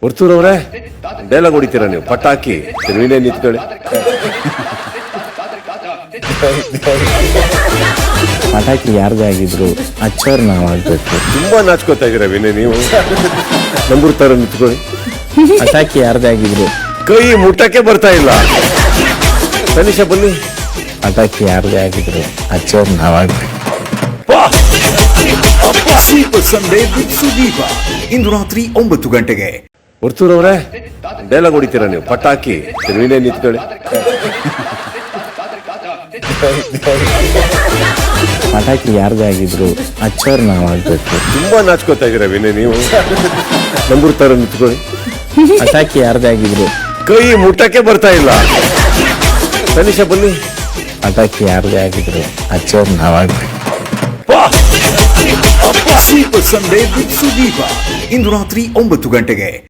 ಹೊರ್ತೂರವ್ರೆ dialogue ಹೊಡಿತೀರಾ ನೀವು ಪಟಾಕಿ ವಿನಯ ನಿಂತ್ಕೊಳ್ಳಿ. ಪಟಾಕಿ ಯಾರ್ದೇ ಆಗಿದ್ರು ಹಚ್ಚೋರ್ ನಾವ್ ಆಗ್ಬೇಕು. ತುಂಬಾ ನಾಚ್ಕೋತಾ ಇದೀರಾ ವಿನಯ್ ನೀವು. ನಂಬರ್ ತರ ನಿಂತ್ಕೊಳ್ಳಿ. ಪಟಾಕಿ ಯಾರ್ದೇ ಆಗಿದ್ರು ಕೈ ಮುಟ್ಟಕ್ಕೆ ಬರ್ತಾ ಇಲ್ಲ. ತನಿಷ ಬನ್ನಿ. ಪಟಾಕಿ ಯಾರ್ದೇ ಆಗಿದ್ರು ಹಚ್ಚೋರ್ ನಾವ್ ಆಗ್ಬೇಕು. ಸೂಪರ್ ಸಂಡೇ ವಿತ್ ಸುದೀಪ ಇಂದು ರಾತ್ರಿ 9 ಗಂಟೆಗೆ. ಹೊರ್ತೂರವ್ರೆ ಡೈಲಾಗ್ ಹೊಡಿತೀರಾ ನೀವು ಪಟಾಕಿ ವಿನಯ ನಿಂತ್ಕೊಳ್ಳಿ. ಪಟಾಕಿ ಯಾರ್ದೇ ಆಗಿದ್ರು ಹಚ್ಚೋರ್ ನಾವ್ ಆಗ್ಬೇಕು. ತುಂಬಾ ನಾಚ್ಕೋತಾ ಇದೀರಾ ವಿನಯ್ ನೀವು. ನಂಬರ್ ತರ ನಿಂತ್ಕೊಳ್ಳಿ. ಪಟಾಕಿ ಯಾರ್ದೇ ಆಗಿದ್ರು ಕೈ ಮುಟ್ಟಕ್ಕೆ ಬರ್ತಾ ಇಲ್ಲ. ತನಿಷ ಬನ್ನಿ. ಪಟಾಕಿ ಯಾರ್ದೇ ಆಗಿದ್ರು ಹಚ್ಚೋರ್ ನಾವ್ ಆಗ್ಬೇಕು. ಸೂಪರ್ ಸಂಡೇ ವಿತ್ ಸುದೀಪ ಇಂದು ರಾತ್ರಿ 9 ಗಂಟೆಗೆ.